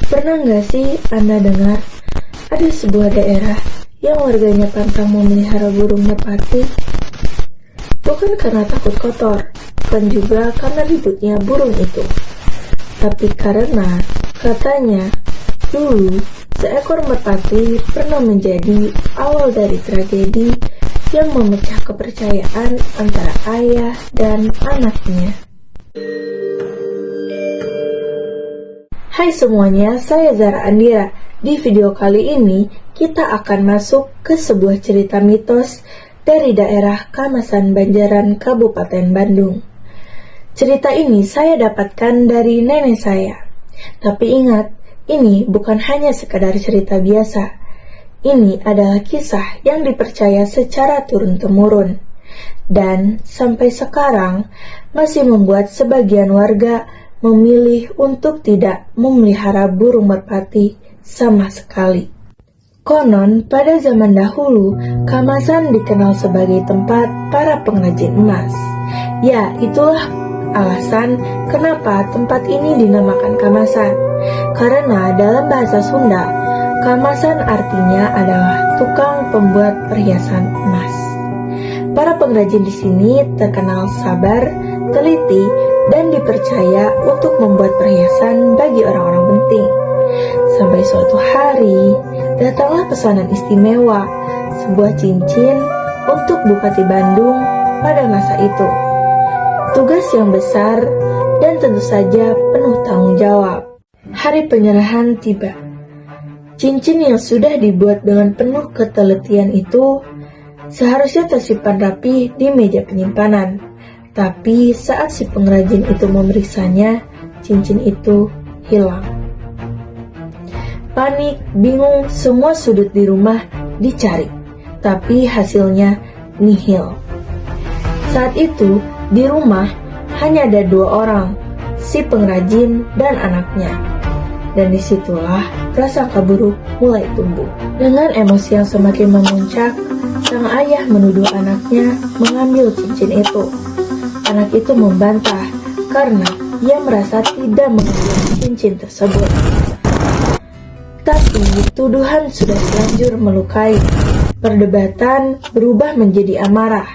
Pernah nggak sih Anda dengar ada sebuah daerah yang warganya pantang memelihara burung merpati? Bukan karena takut kotor, bukan juga karena ributnya burung itu, tapi karena katanya dulu seekor merpati pernah menjadi awal dari tragedi yang memecah kepercayaan antara ayah dan anaknya. Hai semuanya, saya Zara Andira. Di video kali ini, kita akan masuk ke sebuah cerita mitos dari daerah Kamasan Banjaran, Kabupaten Bandung. Cerita ini saya dapatkan dari nenek saya. Tapi ingat, ini bukan hanya sekadar cerita biasa. Ini adalah kisah yang dipercaya secara turun-temurun. Dan sampai sekarang masih membuat sebagian warga memilih untuk tidak memelihara burung merpati sama sekali. Konon, pada zaman dahulu, Kamasan dikenal sebagai tempat para pengrajin emas. Ya, itulah alasan kenapa tempat ini dinamakan Kamasan. Karena dalam bahasa Sunda, Kamasan artinya adalah tukang pembuat perhiasan emas. Para pengrajin di sini terkenal sabar, teliti, dan dipercaya untuk membuat perhiasan bagi orang-orang penting. Sampai suatu hari, datanglah pesanan istimewa, sebuah cincin untuk Bupati Bandung pada masa itu. Tugas yang besar dan tentu saja penuh tanggung jawab. Hari penyerahan tiba. Cincin yang sudah dibuat dengan penuh ketelitian itu seharusnya tersimpan rapi di meja penyimpanan. Tapi saat si pengrajin itu memeriksanya, cincin itu hilang. Panik, bingung, semua sudut di rumah dicari, tapi hasilnya nihil. Saat itu, di rumah hanya ada 2 orang, si pengrajin dan anaknya. Dan disitulah prasangka buruk mulai tumbuh. Dengan emosi yang semakin memuncak, sang ayah menuduh anaknya mengambil cincin itu. Anak itu membantah karena ia merasa tidak mengambil cincin tersebut. Tapi tuduhan sudah terlanjur melukai. Perdebatan berubah menjadi amarah,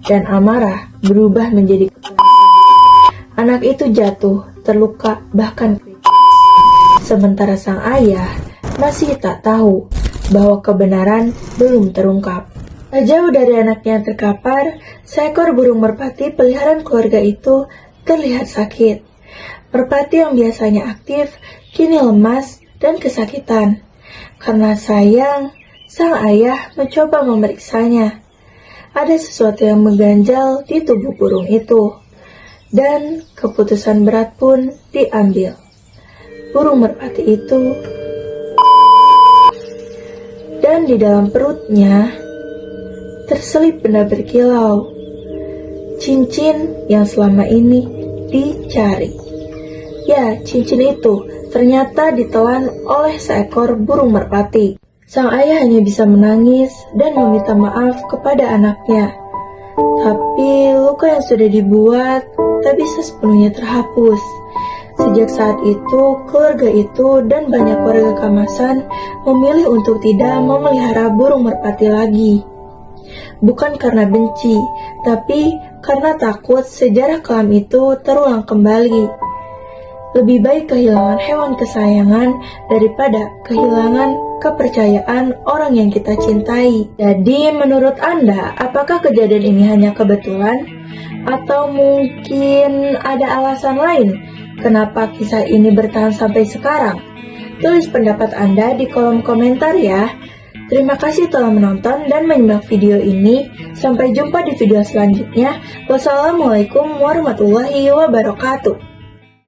dan amarah berubah menjadi kekerasan. Anak itu jatuh, terluka, bahkan kritis. Sementara sang ayah masih tak tahu bahwa kebenaran belum terungkap. Tak jauh dari anaknya yang terkapar, seekor burung merpati peliharaan keluarga itu terlihat sakit. Merpati yang biasanya aktif, kini lemas dan kesakitan. Karena sayang, sang ayah mencoba memeriksanya. Ada sesuatu yang mengganjal di tubuh burung itu. Dan keputusan berat pun diambil. Burung merpati itu, dan di dalam perutnya terselip benda berkilau, cincin yang selama ini dicari. Ya, cincin itu ternyata ditelan oleh seekor burung merpati. Sang ayah hanya bisa menangis dan meminta maaf kepada anaknya. Tapi luka yang sudah dibuat tak bisa sepenuhnya terhapus. Sejak saat itu, keluarga itu dan banyak warga Kamasan memilih untuk tidak memelihara burung merpati lagi. Bukan karena benci, tapi karena takut sejarah kelam itu terulang kembali. Lebih baik kehilangan hewan kesayangan daripada kehilangan kepercayaan orang yang kita cintai. Jadi menurut Anda, apakah kejadian ini hanya kebetulan? Atau mungkin ada alasan lain kenapa kisah ini bertahan sampai sekarang? Tulis pendapat Anda di kolom komentar ya. Terima kasih telah menonton dan menyimak video ini. Sampai jumpa di video selanjutnya. Wassalamualaikum warahmatullahi wabarakatuh.